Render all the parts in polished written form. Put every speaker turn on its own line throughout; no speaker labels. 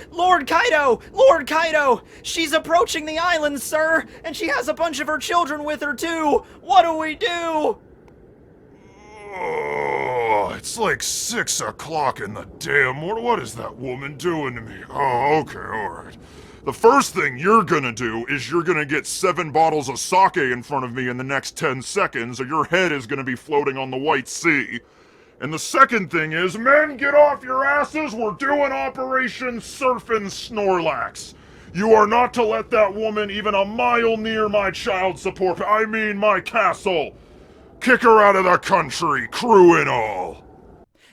Lord Kaido! Lord Kaido! She's approaching the island, sir! And she has a bunch of her children with her, too! What do we do?
Oh, it's like 6 o'clock in the damn morning. What is that woman doing to me? Oh, okay, alright. The first thing you're gonna do is you're gonna get 7 bottles of sake in front of me in the next 10 seconds, or your head is gonna be floating on the White Sea. And the second thing is, men, get off your asses, we're doing Operation Surfin' Snorlax. You are not to let that woman even a mile near my child support, I mean my castle. Kick her out of the country, crew and all.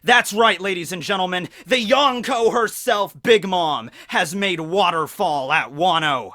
That's right, ladies and gentlemen. The Yonko herself, Big Mom, has made waterfall at Wano.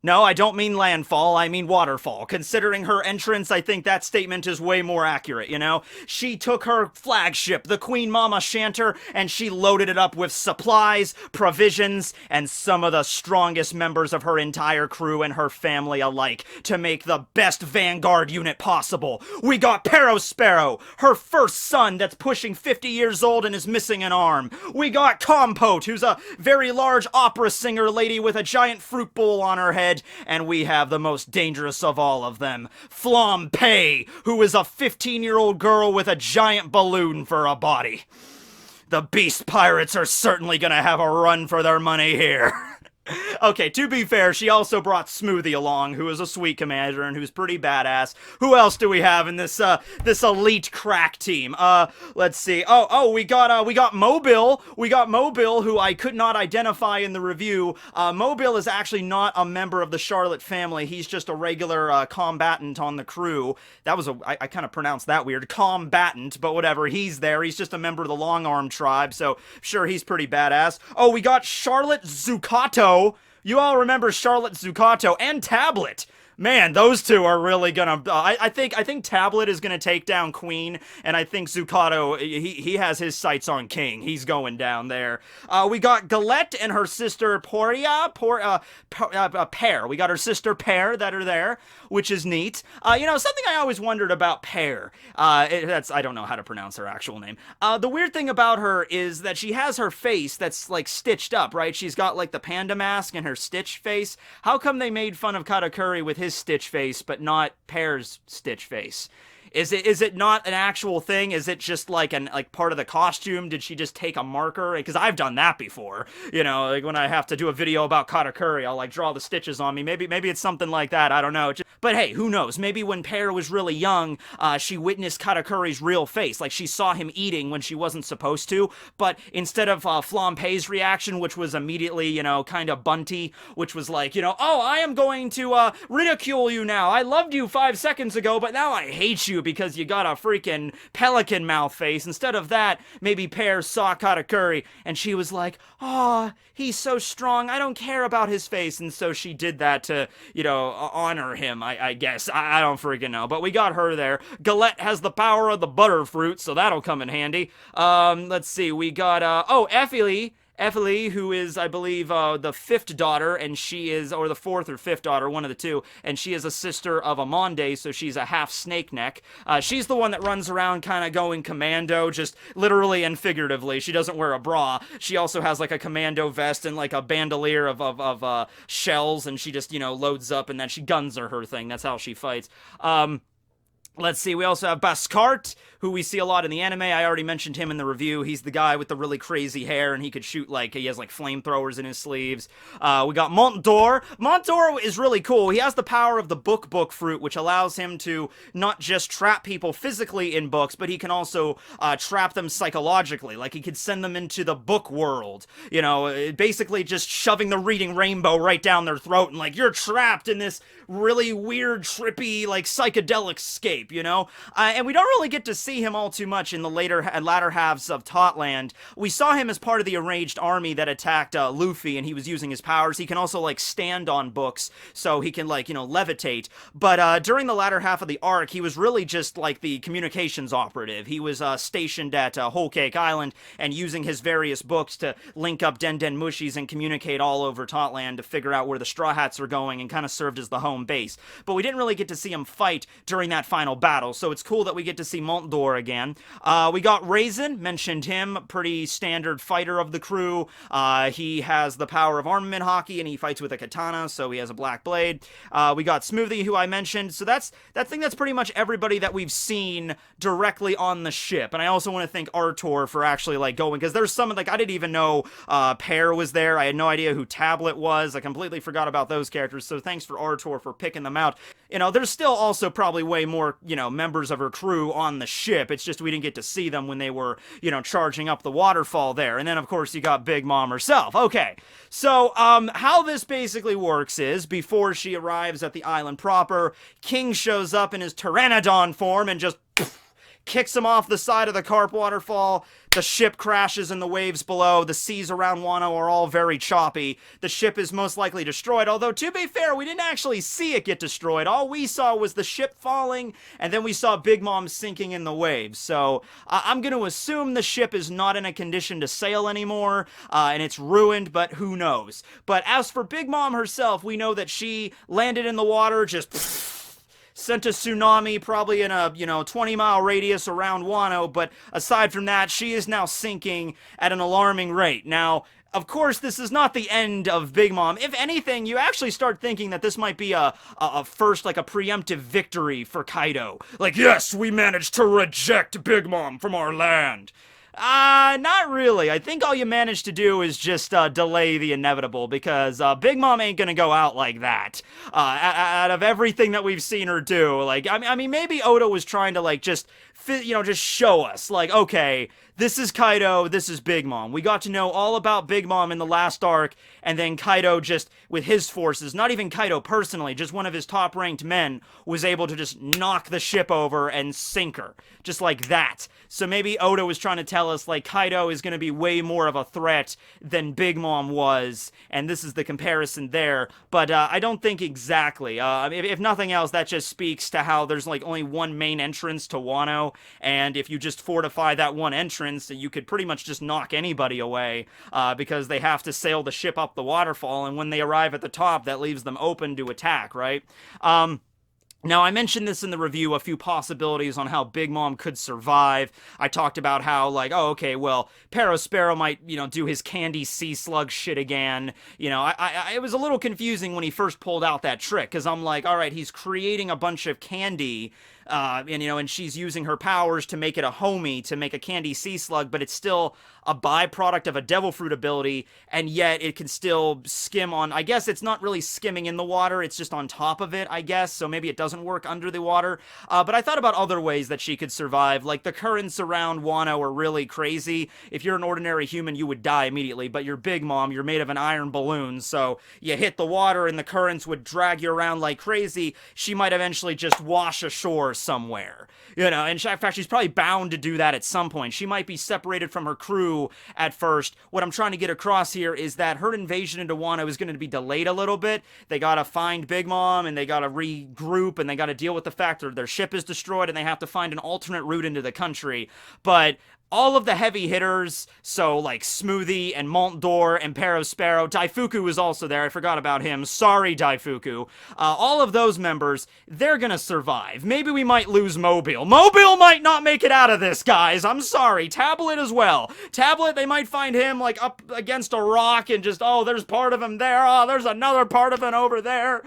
No, I don't mean landfall, I mean waterfall. Considering her entrance, I think that statement is way more accurate, you know? She took her flagship, the Queen Mama Shanter, and she loaded it up with supplies, provisions, and some of the strongest members of her entire crew and her family alike to make the best Vanguard unit possible. We got Perospero, her first son that's pushing 50 years old and is missing an arm. We got Compote, who's a very large opera singer lady with a giant fruit bowl on her head. And we have the most dangerous of all of them, Flampe, who is a 15-year-old girl with a giant balloon for a body. The Beast Pirates are certainly gonna have a run for their money here. Okay, to be fair, she also brought Smoothie along, who is a sweet commander and who's pretty badass. Who else do we have in this this elite crack team? Let's see. We got Mobile. We got Mobile, who I could not identify in the review. Mobile is actually not a member of the Charlotte family. He's just a regular combatant on the crew. That was I kind of pronounced that weird. Combatant, but whatever. He's there. He's just a member of the Long Arm tribe, so sure, he's pretty badass. Oh, we got Charlotte Zucato. You all remember Charlotte Zucato and Tablet. Man, those two are really gonna. I think Tablet is gonna take down Queen, and I think Zucato he has his sights on King. He's going down there. We got Galette and her sister Pear. We got her sister Pear that are there, which is neat. Something I always wondered about Pear. I don't know how to pronounce her actual name. The weird thing about her is that she has her face that's like stitched up, right? She's got like the panda mask and her Stitch face. How come they made fun of Katakuri with his Stitch face, but not Pear's Stitch face? Is it not an actual thing? Is it just like part of the costume? Did she just take a marker? Because I've done that before. Like when I have to do a video about Katakuri, I'll like draw the stitches on me. Maybe it's something like that. I don't know. But hey, who knows? Maybe when Pear was really young, she witnessed Katakuri's real face. Like she saw him eating when she wasn't supposed to. But instead of Flampe's reaction, which was immediately, kind of bunty, which was like, oh, I am going to ridicule you now. I loved you 5 seconds ago, but now I hate you because you got a freaking pelican mouth face. Instead of that, maybe Pear saw Katakuri and she was like, oh, he's so strong, I don't care about his face. And so she did that to, honor him, I guess. I don't freaking know. But we got her there. Galette has the power of the butterfruit, so that'll come in handy. Let's see. We got, Effie, who is, I believe, the 5th daughter, and she is, or the 4th or 5th daughter, one of the two, and she is a sister of Amonde, so she's a half snake neck. She's the one that runs around kind of going commando, just literally and figuratively. She doesn't wear a bra. She also has like a commando vest and like a bandolier of shells, and she just, loads up, and then she guns her thing. That's how she fights. Let's see, we also have Bascart, who we see a lot in the anime. I already mentioned him in the review. He's the guy with the really crazy hair, and he could shoot, he has, flamethrowers in his sleeves. We got Montdor. Montdor is really cool. He has the power of the book fruit, which allows him to not just trap people physically in books, but he can also trap them psychologically. Like, he could send them into the book world. Basically just shoving the reading rainbow right down their throat, and, you're trapped in this really weird, trippy, psychedelic scape, and we don't really get to see him all too much in the latter halves of Totland. We saw him as part of the enraged army that attacked Luffy, and he was using his powers. He can also, stand on books, so he can, levitate. But during the latter half of the arc, he was really just, the communications operative. He was stationed at Whole Cake Island and using his various books to link up Den Mushis and communicate all over Totland to figure out where the Straw Hats are going, and kind of served as the home base. But we didn't really get to see him fight during that final final battle. So it's cool that we get to see Montdor again. We got Raisin, mentioned him, pretty standard fighter of the crew. He has the power of armament hockey, and he fights with a katana, so he has a black blade. We got Smoothie, who I mentioned. So that's pretty much everybody that we've seen directly on the ship. And I also want to thank Artor for actually, like, going, because there's some, like, I didn't even know Pear was there. I had no idea who Tablet was. I completely forgot about those characters, so thanks for Artor for picking them out. You know, there's still also probably way more, you know, members of her crew on the ship. It's just we didn't get to see them when they were, you know, charging up the waterfall there. And then, of course, you got Big Mom herself. Okay, so how this basically works is, before she arrives at the island proper, King shows up in his Pteranodon form and just kicks him off the side of the Carp waterfall. The ship crashes in the waves below. The seas around Wano are all very choppy. The ship is most likely destroyed, although, to be fair, we didn't actually see it get destroyed. All we saw was the ship falling, and then we saw Big Mom sinking in the waves. So I'm going to assume the ship is not in a condition to sail anymore, and it's ruined, but who knows. But as for Big Mom herself, we know that she landed in the water, just sent a tsunami probably in a, 20-mile radius around Wano, but aside from that, she is now sinking at an alarming rate. Now, of course, this is not the end of Big Mom. If anything, you actually start thinking that this might be a first, like, a preemptive victory for Kaido. Like, yes, we managed to reject Big Mom from our land. Not really. I think all you managed to do is just delay the inevitable, because Big Mom ain't gonna go out like that. Out of everything that we've seen her do, like, I mean, maybe Oda was trying to, like, just show us, like, okay, this is Kaido, this is Big Mom. We got to know all about Big Mom in the last arc, and then Kaido just, with his forces, not even Kaido personally, just one of his top-ranked men, was able to just knock the ship over and sink her. Just like that. So maybe Oda was trying to tell us, like, Kaido is going to be way more of a threat than Big Mom was, and this is the comparison there. But I don't think exactly. If nothing else, that just speaks to how there's, like, only one main entrance to Wano, and if you just fortify that one entrance, you could pretty much just knock anybody away, because they have to sail the ship up the waterfall, and when they arrive at the top, that leaves them open to attack, right? Now, I mentioned this in the review, a few possibilities on how Big Mom could survive. I talked about how, like, oh, okay, well, Sparrow might, do his candy sea slug shit again. It was a little confusing when he first pulled out that trick, because I'm like, all right, he's creating a bunch of candy, and she's using her powers to make it a homie, to make a candy sea slug, but it's still a byproduct of a devil fruit ability, and yet it can still skim on, I guess it's not really skimming in the water, it's just on top of it, I guess, so maybe it doesn't work under the water, but I thought about other ways that she could survive. Like, the currents around Wano are really crazy. If you're an ordinary human, you would die immediately, but you're Big Mom, you're made of an iron balloon, so you hit the water and the currents would drag you around like crazy. She might eventually just wash ashore somewhere, and in fact, she's probably bound to do that at some point. She might be separated from her crew at first. What I'm trying to get across here is that her invasion into Wano is going to be delayed a little bit. They gotta find Big Mom, and they gotta regroup, and they gotta deal with the fact that their ship is destroyed, and they have to find an alternate route into the country. But all of the heavy hitters, so like Smoothie and Montdor and Sparrow, Daifuku was also there, I forgot about him, sorry Daifuku, all of those members, they're gonna survive. Maybe we might lose Mobile. Mobile might not make it out of this, guys, I'm sorry. Tablet as well. Tablet, they might find him like up against a rock and just, oh, there's part of him there, oh, there's another part of him over there.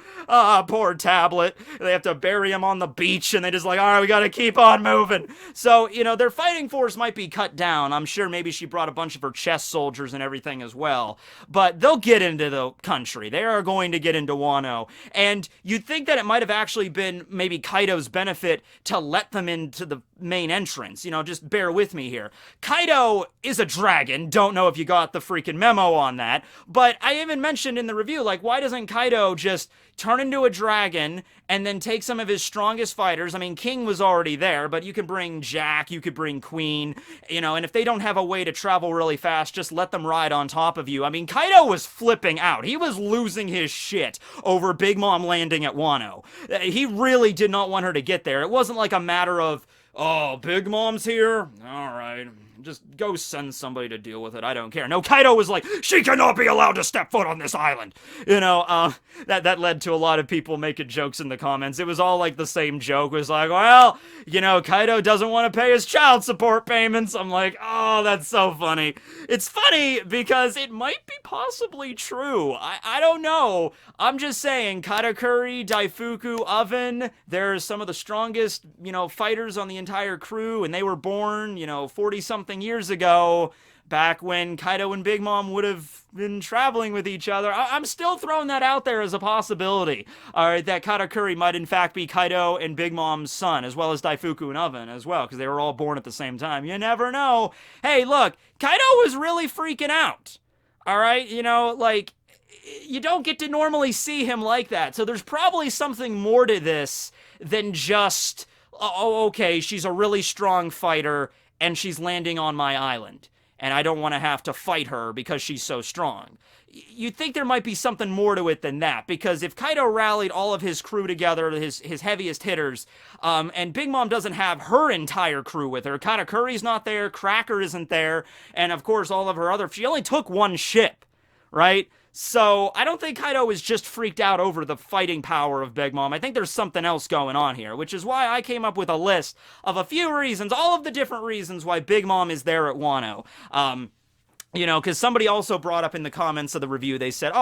Poor Tablet. They have to bury him on the beach, and they just like, alright, we gotta keep on moving. So, their fighting force might be cut down. I'm sure maybe she brought a bunch of her chest soldiers and everything as well. But they'll get into the country. They are going to get into Wano. And you'd think that it might have actually been maybe Kaido's benefit to let them into the main entrance. Just bear with me here. Kaido is a dragon. Don't know if you got the freaking memo on that. But I even mentioned in the review, like, why doesn't Kaido just turn into a dragon and then take some of his strongest fighters? I mean, King was already there, but you could bring Jack, you could bring Queen, and if they don't have a way to travel really fast, just let them ride on top of you. I mean, Kaido was flipping out. He was losing his shit over Big Mom landing at Wano. He really did not want her to get there. It wasn't like a matter of, oh, Big Mom's here? Alright. Just go send somebody to deal with it. I don't care. No, Kaido was like, she cannot be allowed to step foot on this island. That led to a lot of people making jokes in the comments. It was all like the same joke. It was like, well, Kaido doesn't want to pay his child support payments. I'm like, oh, that's so funny. It's funny because it might be possibly true. I don't know. I'm just saying, Katakuri, Daifuku, Oven, they're some of the strongest, fighters on the entire crew, and they were born, 40-something years ago, back when Kaido and Big Mom would have been traveling with each other. I'm still throwing that out there as a possibility. Alright, that Katakuri might in fact be Kaido and Big Mom's son, as well as Daifuku and Oven as well, because they were all born at the same time. You never know. Hey, look, Kaido was really freaking out. Alright, you don't get to normally see him like that, so there's probably something more to this than just, oh, okay, she's a really strong fighter, and she's landing on my island, and I don't want to have to fight her because she's so strong. You'd think there might be something more to it than that, because if Kaido rallied all of his crew together, his heaviest hitters, and Big Mom doesn't have her entire crew with her, Katakuri's not there, Cracker isn't there, and of course all of her other, she only took one ship, right? So, I don't think Kaido is just freaked out over the fighting power of Big Mom. I think there's something else going on here, which is why I came up with a list of a few reasons, all of the different reasons why Big Mom is there at Wano. Because somebody also brought up in the comments of the review, they said,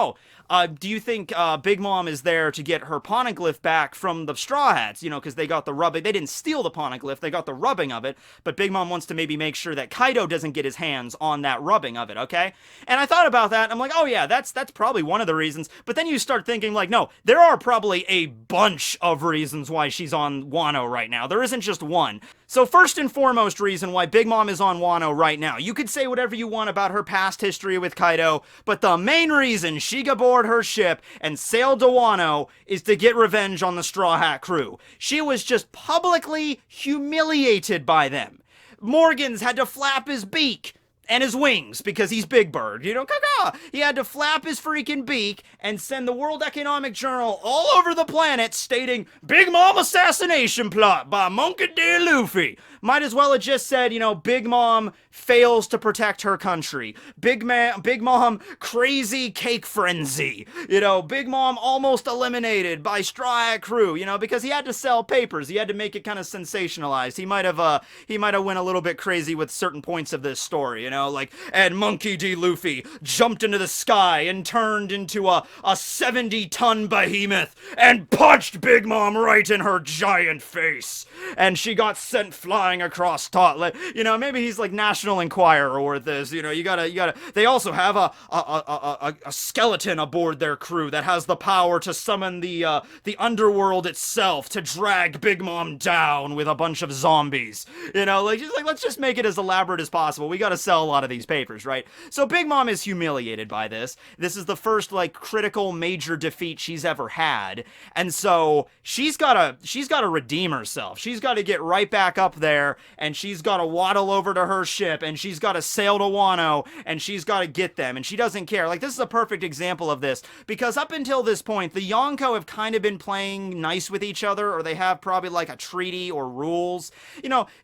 do you think Big Mom is there to get her Poneglyph back from the Straw Hats? Because they got the rubbing. They didn't steal the Poneglyph, they got the rubbing of it, but Big Mom wants to maybe make sure that Kaido doesn't get his hands on that rubbing of it, okay? And I thought about that, and I'm like, oh yeah, that's probably one of the reasons, but then you start thinking like, no, there are probably a bunch of reasons why she's on Wano right now. There isn't just one. So first and foremost reason why Big Mom is on Wano right now, you could say whatever you want about her past history with Kaido, but the main reason she got aboard her ship and sailed to Wano is to get revenge on the Straw Hat crew. She was just publicly humiliated by them. Morgans had to flap his beak and his wings, because he's Big Bird, caca! He had to flap his freaking beak and send the World Economic Journal all over the planet stating, Big Mom assassination plot by Monkey D. Luffy. Might as well have just said, Big Mom fails to protect her country. Big Mom crazy cake frenzy. Big Mom almost eliminated by Straw Hat crew, because he had to sell papers. He had to make it kind of sensationalized. He might have went a little bit crazy with certain points of this story, and Monkey D. Luffy jumped into the sky and turned into a 70-ton behemoth and punched Big Mom right in her giant face. And she got sent flying across Totlet. Maybe he's like National Enquirer with this. You gotta. They also have a skeleton aboard their crew that has the power to summon the underworld itself to drag Big Mom down with a bunch of zombies. Let's just make it as elaborate as possible. We gotta sell a lot of these papers, right? So Big Mom is humiliated by this. This is the first critical major defeat she's ever had, and so she's gotta redeem herself. She's gotta get right back up there, and she's gotta waddle over to her ship, and she's gotta sail to Wano, and she's gotta get them, and she doesn't care. This is a perfect example of this, because up until this point, the Yonko have kind of been playing nice with each other, or they have probably a treaty or rules.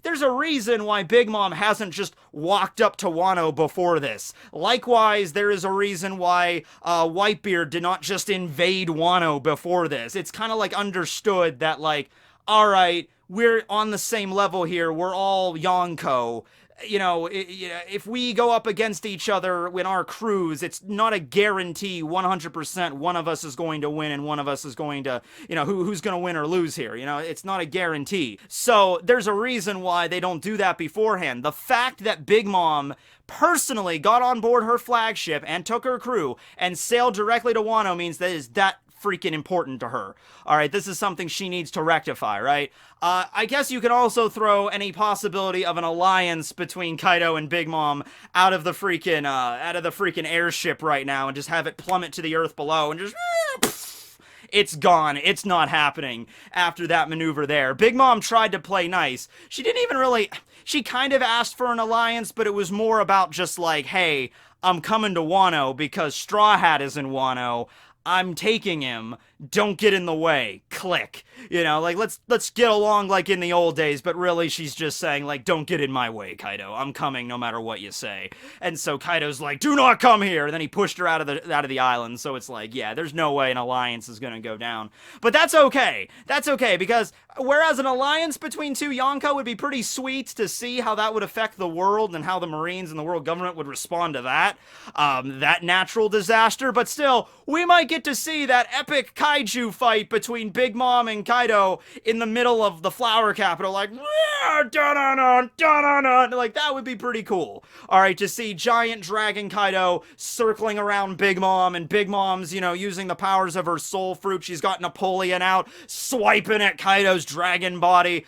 There's a reason why Big Mom hasn't just walked up to Wano before this. Likewise, there is a reason why Whitebeard did not just invade Wano before this. It's kind of understood that alright, we're on the same level here, we're all Yonko. If we go up against each other in our crews, it's not a guarantee 100% one of us is going to win and one of us is going to, who's going to win or lose here. It's not a guarantee. So there's a reason why they don't do that beforehand. The fact that Big Mom personally got on board her flagship and took her crew and sailed directly to Wano means that freaking important to her. Alright, this is something she needs to rectify, right? I guess you can also throw any possibility of an alliance between Kaido and Big Mom out of the freaking airship right now and just have it plummet to the earth below and just it's gone. It's not happening after that maneuver there. Big Mom tried to play nice. She didn't even really... She kind of asked for an alliance, but it was more about just hey, I'm coming to Wano because Straw Hat is in Wano. I'm taking him. don't get in the way, click. You know, like, let's get along like in the old days, but really she's just saying, like, don't get in my way, Kaido. I'm coming no matter what you say. And so Kaido's like, do not come here. And then he pushed her out of the island. So it's like, yeah, there's no way an alliance is gonna go down. But that's okay. That's okay, because whereas an alliance between two Yonko would be pretty sweet to see how that would affect the world and how the Marines and the world government would respond to that natural disaster, but still, we might get to see that epic kaiju fight between Big Mom and Kaido in the middle of the flower capital, like, like, that would be pretty cool. Alright, to see giant dragon Kaido circling around Big Mom, and Big Mom's, you know, using the powers of her soul fruit. She's got Napoleon out, swiping at Kaido's dragon body.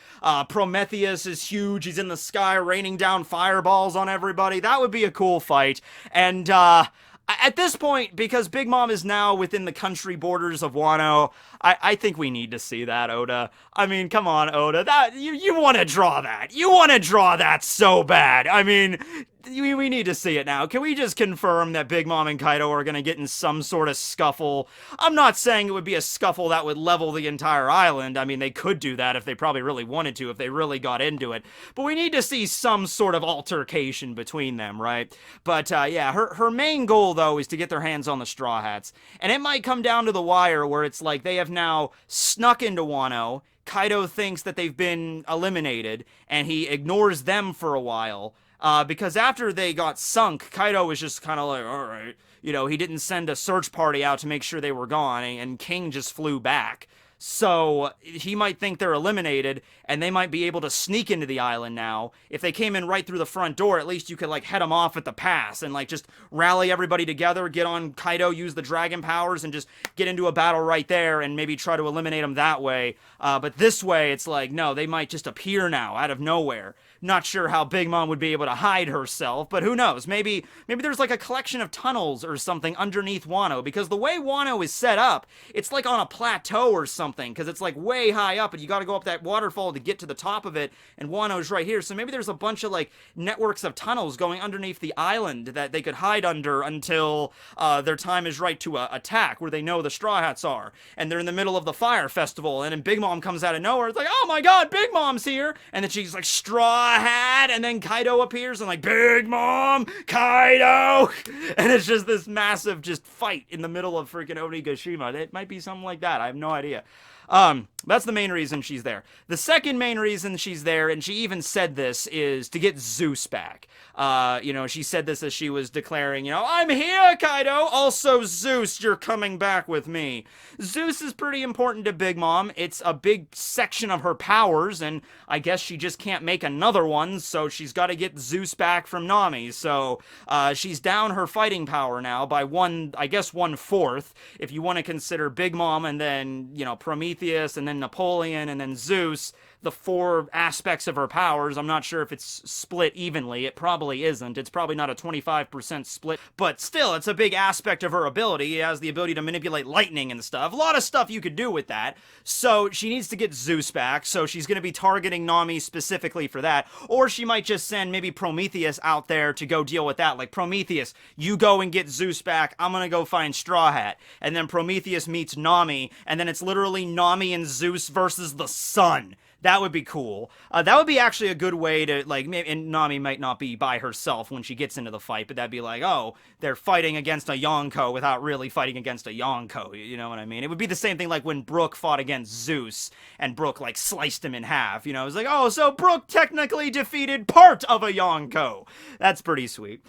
Prometheus is huge. He's in the sky raining down fireballs on everybody. That would be a cool fight. And, at this point, because Big Mom is now within the country borders of Wano, I think we need to see that, Oda. I mean, come on, Oda. That you want to draw that. You want to draw that so bad. I mean, we need to see it now. Can we just confirm that Big Mom and Kaido are going to get in some sort of scuffle? I'm not saying it would be a scuffle that would level the entire island. I mean, they could do that if they probably really wanted to, if they really got into it. But we need to see some sort of altercation between them, right? But, yeah, her main goal, though, is to get their hands on the Straw Hats. And it might come down to the wire where it's like they have now snuck into Wano. Kaido thinks that they've been eliminated, and he ignores them for a while. Because after they got sunk, Kaido was just kind of like, alright. You know, he didn't send a search party out to make sure they were gone, and King just flew back. So, he might think they're eliminated, and they might be able to sneak into the island now. If they came in right through the front door, at least you could, like, head them off at the pass, and, like, just rally everybody together, get on Kaido, use the dragon powers, and just get into a battle right there, and maybe try to eliminate them that way. But this way, it's like, no, they might just appear now, out of nowhere. Not sure how Big Mom would be able to hide herself, but who knows? Maybe there's like a collection of tunnels or something underneath Wano, because the way Wano is set up, it's like on a plateau or something, because it's like way high up, and you gotta go up that waterfall to get to the top of it, and Wano's right here, so maybe there's a bunch of like networks of tunnels going underneath the island that they could hide under until their time is right to attack, where they know the Straw Hats are, and they're in the middle of the fire festival, and then Big Mom comes out of nowhere, it's like, oh my god, Big Mom's here, and then she's like, Straw Hat, and then Kaido appears, and like, Big Mom, Kaido, and it's just this massive just fight in the middle of freaking Onigashima. It might be something like that, I have no idea. That's the main reason she's there. The second main reason she's there, and she even said this, is to get Zeus back. You know, she said this as she was declaring, you know, I'm here, Kaido! Also, Zeus, you're coming back with me. Zeus is pretty important to Big Mom. It's a big section of her powers, and I guess she just can't make another one, so she's got to get Zeus back from Nami. So, she's down her fighting power now by 1/4, if you want to consider Big Mom and then, you know, Prometheus and then Napoleon and then Zeus, the 4 aspects of her powers. I'm not sure if it's split evenly. It probably isn't. It's probably not a 25% split, but still, it's a big aspect of her ability. He has the ability to manipulate lightning and stuff. A lot of stuff you could do with that. So she needs to get Zeus back, so she's going to be targeting Nami specifically for that. Or she might just send maybe Prometheus out there to go deal with that. Like, Prometheus, you go and get Zeus back. I'm going to go find Straw Hat. And then Prometheus meets Nami, and then it's literally Nami and Zeus versus the sun. That would be cool. That would be actually a good way to, like, maybe, and Nami might not be by herself when she gets into the fight, but that'd be like, oh, they're fighting against a Yonko without really fighting against a Yonko, you know what I mean? It would be the same thing like when Brook fought against Zeus, and Brook, like, sliced him in half, you know? It was like, oh, so Brook technically defeated part of a Yonko. That's pretty sweet.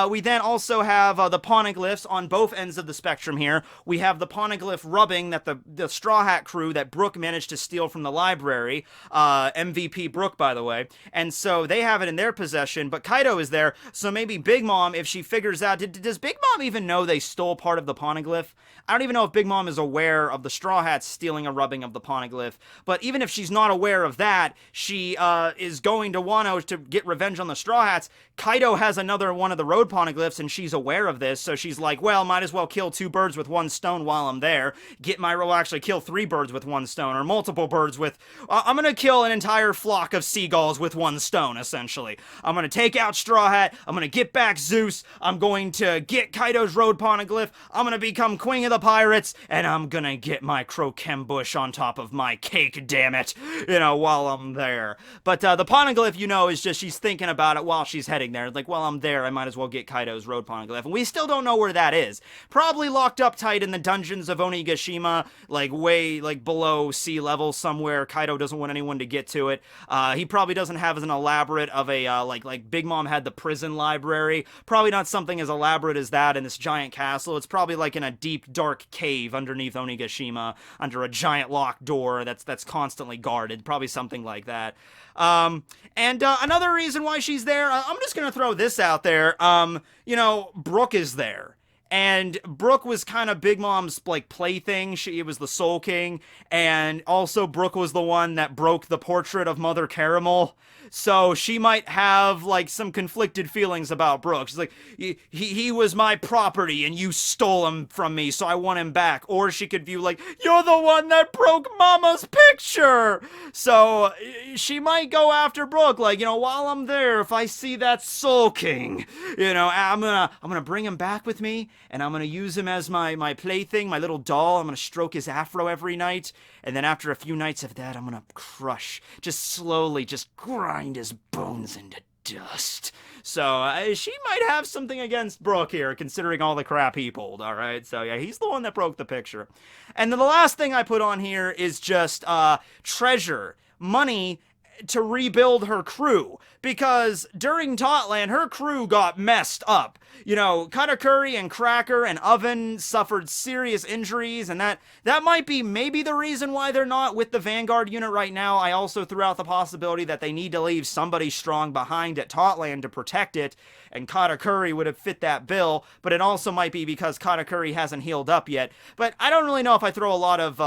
We then also have the Poneglyphs on both ends of the spectrum here. We have the Poneglyph rubbing that the Straw Hat crew that Brook managed to steal from the library, MVP Brook, by the way, and so they have it in their possession, but Kaido is there, so maybe Big Mom, if she figures out, does Big Mom even know they stole part of the Poneglyph? I don't even know if Big Mom is aware of the Straw Hats stealing a rubbing of the Poneglyph, but even if she's not aware of that, she is going to Wano to get revenge on the Straw Hats. Kaido has another one of the road Poneglyphs, and she's aware of this, so she's like, well, might as well kill 2 birds with 1 stone while I'm there. Actually kill 3 birds with 1 stone, or multiple birds with, I'm gonna kill an entire flock of seagulls with one stone, essentially. I'm gonna take out Straw Hat, I'm gonna get back Zeus, I'm going to get Kaido's road poneglyph, I'm gonna become queen of the pirates, and I'm gonna get my Crochem bush on top of my cake, damn it, while I'm there. But the poneglyph, is just she's thinking about it while she's heading there. Like, while I'm there, I might as well get Kaido's road poneglyph. And we still don't know where that is. Probably locked up tight in the dungeons of Onigashima, way below sea level somewhere. Kaido doesn't want anyone to get to it. He probably doesn't have as an elaborate of a, like Big Mom had the prison library. Probably not something as elaborate as that in this giant castle. It's probably like in a deep, dark cave underneath Onigashima, under a giant locked door that's constantly guarded. Probably something like that. And another reason why she's there, I'm just gonna throw this out there. Brook is there. And Brook was kind of Big Mom's, plaything. It was the Soul King. And also Brook was the one that broke the portrait of Mother Caramel. So she might have, some conflicted feelings about Brook. She's like, he was my property and you stole him from me, so I want him back. Or she could view, you're the one that broke Mama's picture. So she might go after Brook, while I'm there, if I see that Soul King, I'm gonna bring him back with me, and I'm gonna use him as my plaything, my little doll. I'm gonna stroke his afro every night. And then after a few nights of that, I'm gonna just slowly grind his bones into dust. So she might have something against Brook here, considering all the crap he pulled, alright? So yeah, he's the one that broke the picture. And then the last thing I put on here is just treasure, money, to rebuild her crew, because during Totland, her crew got messed up. Katakuri and Cracker and Oven suffered serious injuries, and that might be maybe the reason why they're not with the Vanguard unit right now. I also threw out the possibility that they need to leave somebody strong behind at Totland to protect it, and Katakuri would have fit that bill, but it also might be because Katakuri hasn't healed up yet. But I don't really know if I throw a lot of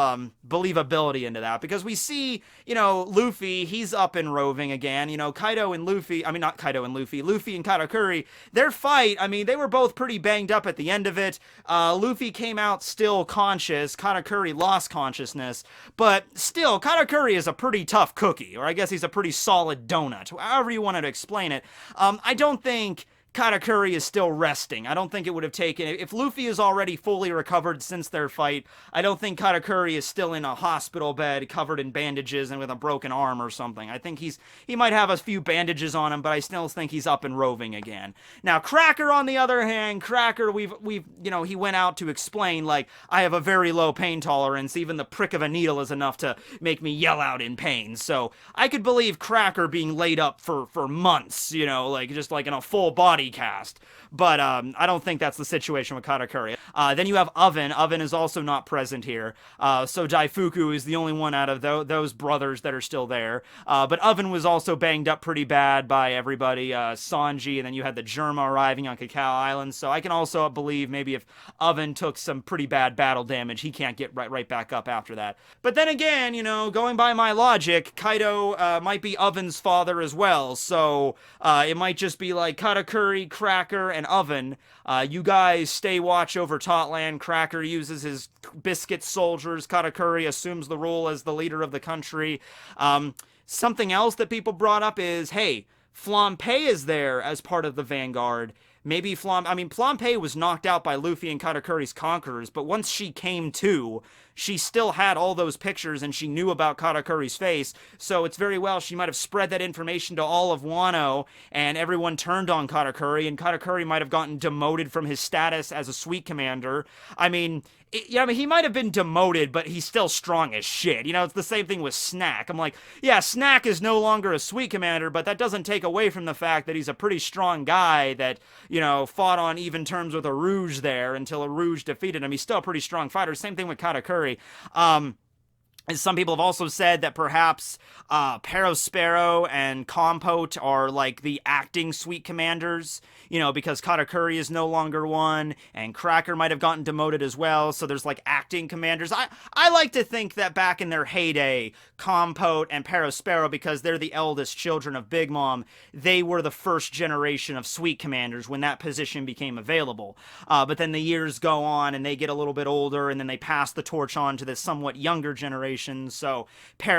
believability into that, because we see, Luffy, he's up and roving again. Kaido and Luffy, not Kaido and Luffy, Luffy and Katakuri, their fight, they were both pretty banged up at the end of it. Luffy came out still conscious, Katakuri lost consciousness, but still, Katakuri is a pretty tough cookie, or I guess he's a pretty solid donut, however you wanted to explain it. I don't think Katakuri is still resting. I don't think it would have taken... If Luffy is already fully recovered since their fight, I don't think Katakuri is still in a hospital bed covered in bandages and with a broken arm or something. I think he might have a few bandages on him, but I still think he's up and roving again. Now, Cracker, on the other hand, Cracker, he went out to explain, I have a very low pain tolerance. Even the prick of a needle is enough to make me yell out in pain. So I could believe Cracker being laid up for months, just in a full body cast. But I don't think that's the situation with Katakuri. Then you have Oven. Oven is also not present here. So Daifuku is the only one out of those brothers that are still there. But Oven was also banged up pretty bad by everybody. Sanji, and then you had the Germa arriving on Cacao Island. So I can also believe maybe if Oven took some pretty bad battle damage, he can't get right back up after that. But then again, going by my logic, Kaido might be Oven's father as well. So it might just be Katakuri, Cracker, and Oven. You guys stay watch over Totland. Cracker uses his biscuit soldiers. Katakuri assumes the role as the leader of the country. Something else that people brought up is, hey, Flampe is there as part of the Vanguard. Maybe Flampe was knocked out by Luffy and Katakuri's conquerors, but once she came to, she still had all those pictures and she knew about Katakuri's face, so it's very well she might have spread that information to all of Wano, and everyone turned on Katakuri, and Katakuri might have gotten demoted from his status as a sweet commander. He might have been demoted, but he's still strong as shit. It's the same thing with Snack. I'm like, yeah, Snack is no longer a sweet commander, but that doesn't take away from the fact that he's a pretty strong guy that, fought on even terms with a Rouge there until a Rouge defeated him. He's still a pretty strong fighter. Same thing with Katakuri. And some people have also said that perhaps Perospero and Compote are the acting sweet commanders, because Katakuri is no longer one, and Cracker might have gotten demoted as well, so there's acting commanders. I like to think that back in their heyday, Compote and Perospero, because they're the eldest children of Big Mom, they were the first generation of sweet commanders when that position became available. But then the years go on, and they get a little bit older, and then they pass the torch on to this somewhat younger generation operation. So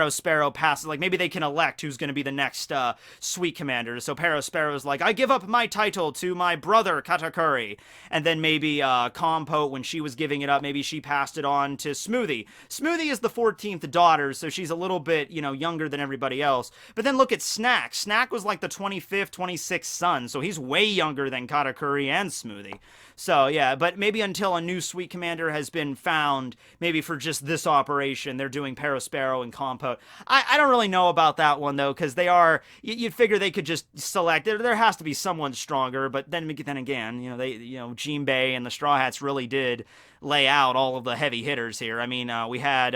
Sparrow passes, like maybe they can elect who's going to be the next Sweet Commander. So Sparrow's like, I give up my title to my brother Katakuri. And then maybe Compote, when she was giving it up, maybe she passed it on to Smoothie. Smoothie is the 14th daughter, so she's a little bit, younger than everybody else. But then look at Snack. Snack was like the 25th, 26th son, so he's way younger than Katakuri and Smoothie. So, yeah, but maybe until a new Sweet Commander has been found, maybe for just this operation, they're doing Sparrow and Compote. I don't really know about that one, though, because they are, you'd figure they could just select, there has to be someone stronger, but then again, Jinbei and the Straw Hats really did lay out all of the heavy hitters here. I mean, we had,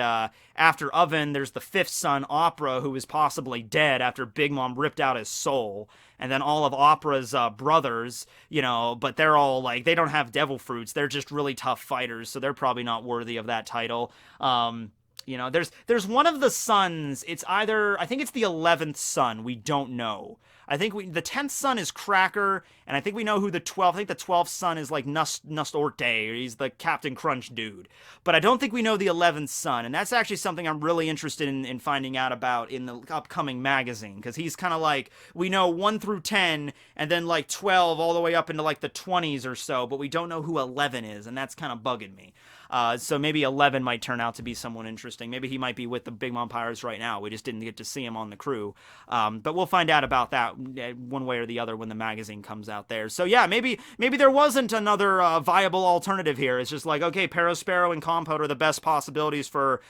after Oven, there's the 5th son, Opera, who is possibly dead after Big Mom ripped out his soul. And then all of Opera's brothers, but they're all like, they don't have devil fruits. They're just really tough fighters, so they're probably not worthy of that title. There's one of the sons, it's either, I think it's the 11th son, we don't know. I think the 10th son is Cracker, and I think we know who the 12th, I think the 12th son is like Nustorte, he's the Captain Crunch dude. But I don't think we know the 11th son, and that's actually something I'm really interested in finding out about in the upcoming magazine, because he's kind of like, we know 1 through 10, and then like 12 all the way up into like the 20s or so, but we don't know who 11 is, and that's kind of bugging me. So maybe 11 might turn out to be someone interesting. Maybe he might be with the Big Mom Pirates right now. We just didn't get to see him on the crew. But we'll find out about that one way or the other when the magazine comes out there. So yeah, maybe there wasn't another viable alternative here. It's just like, okay, Sparrow and Compote are the best possibilities for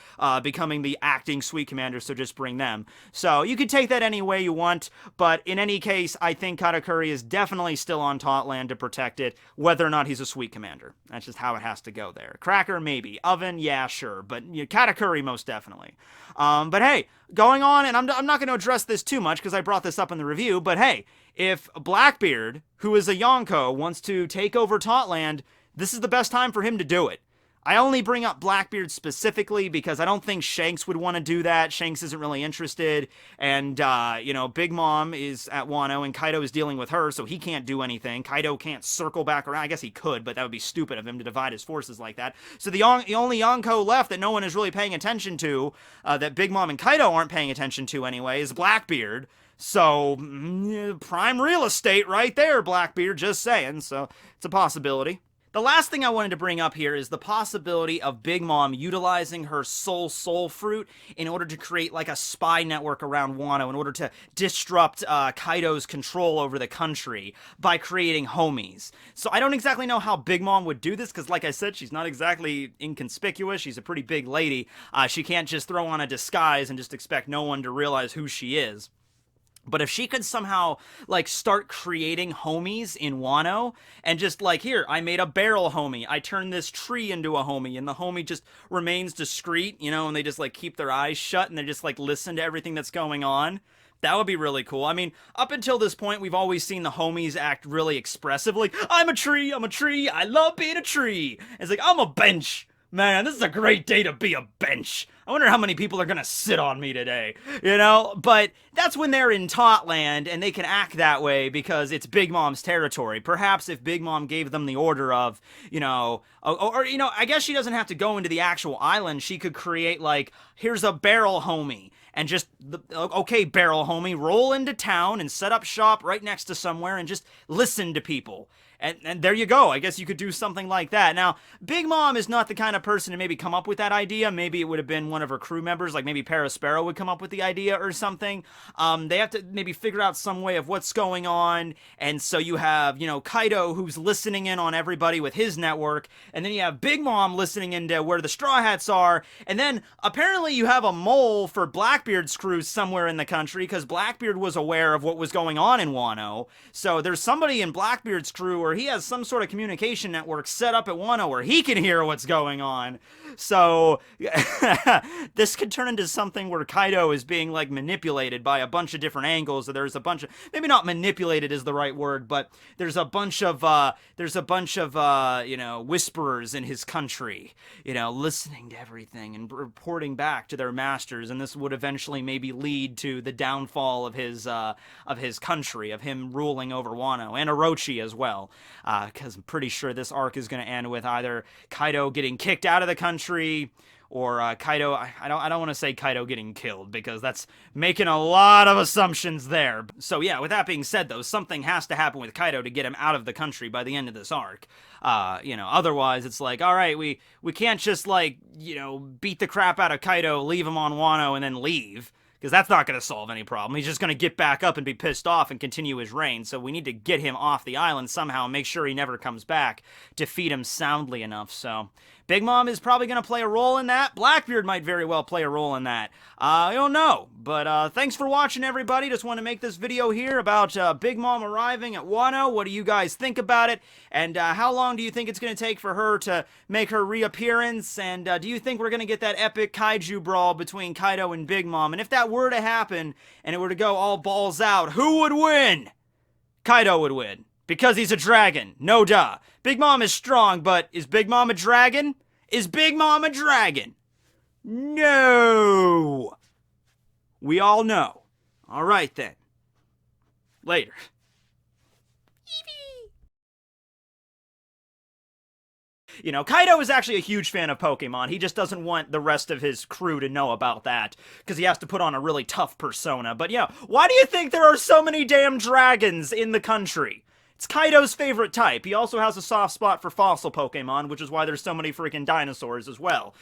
becoming the acting Sweet Commander, so just bring them. So you could take that any way you want, but in any case, I think Katakuri is definitely still on Totland to protect it, whether or not he's a Sweet Commander. That's just how it has to go there. Cracker, maybe. Oven, yeah, sure. But Katakuri, most definitely. But hey, going on, and I'm not going to address this too much because I brought this up in the review, but hey, if Blackbeard, who is a Yonko, wants to take over Totland, this is the best time for him to do it. I only bring up Blackbeard specifically because I don't think Shanks would want to do that. Shanks isn't really interested, and, Big Mom is at Wano, and Kaido is dealing with her, so he can't do anything. Kaido can't circle back around. I guess he could, but that would be stupid of him to divide his forces like that. So the only Yonko left that no one is really paying attention to, that Big Mom and Kaido aren't paying attention to anyway, is Blackbeard. So, prime real estate right there, Blackbeard, just saying. So, it's a possibility. The last thing I wanted to bring up here is the possibility of Big Mom utilizing her soul fruit in order to create like a spy network around Wano in order to disrupt Kaido's control over the country by creating homies. So I don't exactly know how Big Mom would do this because, like I said, she's not exactly inconspicuous. She's a pretty big lady. She can't just throw on a disguise and just expect no one to realize who she is. But if she could somehow, like, start creating homies in Wano, and just, like, here, I made a barrel homie, I turned this tree into a homie, and the homie just remains discreet, and they just, like, keep their eyes shut, and they just, like, listen to everything that's going on. That would be really cool. I mean, up until this point, we've always seen the homies act really expressive, like, I'm a tree, I love being a tree. It's like, I'm a bench. Man, this is a great day to be a bench. I wonder how many people are gonna sit on me today, But that's when they're in Totland and they can act that way because it's Big Mom's territory. Perhaps if Big Mom gave them the order of, I guess she doesn't have to go into the actual island. She could create, like, here's a barrel homie. And just, okay, barrel homie, roll into town and set up shop right next to somewhere and just listen to people. And there you go. I guess you could do something like that. Now, Big Mom is not the kind of person to maybe come up with that idea. Maybe it would have been one of her crew members, like maybe Sparrow would come up with the idea or something. They have to maybe figure out some way of what's going on. And so you have, Kaido who's listening in on everybody with his network. And then you have Big Mom listening into where the Straw Hats are. And then apparently you have a mole for Blackbeard's crew somewhere in the country because Blackbeard was aware of what was going on in Wano. So there's somebody in Blackbeard's crew where he has some sort of communication network set up at Wano where he can hear what's going on. So this could turn into something where Kaido is being like manipulated by a bunch of different angles. So there's a bunch of, maybe not manipulated is the right word, but there's a bunch of whisperers in his country, listening to everything and reporting back to their masters. And this would eventually maybe lead to the downfall of his country, of him ruling over Wano and Orochi as well. Because I'm pretty sure this arc is going to end with either Kaido getting kicked out of the country or Kaido. I don't want to say Kaido getting killed because that's making a lot of assumptions there. So yeah, with that being said though, something has to happen with Kaido to get him out of the country by the end of this arc. Otherwise it's like, all right, we can't just like, beat the crap out of Kaido, leave him on Wano, and then leave. Because that's not going to solve any problem. He's just going to get back up and be pissed off and continue his reign. So we need to get him off the island somehow and make sure he never comes back. Defeat him soundly enough. So Big Mom is probably going to play a role in that. Blackbeard might very well play a role in that. I don't know. But thanks for watching, everybody. Just want to make this video here about Big Mom arriving at Wano. What do you guys think about it? And how long do you think it's going to take for her to make her reappearance? And do you think we're going to get that epic kaiju brawl between Kaido and Big Mom? And if that were to happen, and it were to go all balls out, who would win? Kaido would win. Because he's a dragon. No duh. Big Mom is strong, but is Big Mom a dragon? Is Big Mom a dragon? No. We all know. All right, then. Later. Kaido is actually a huge fan of Pokemon. He just doesn't want the rest of his crew to know about that, because he has to put on a really tough persona. But why do you think there are so many damn dragons in the country? It's Kaido's favorite type. He also has a soft spot for fossil Pokemon, which is why there's so many freaking dinosaurs as well.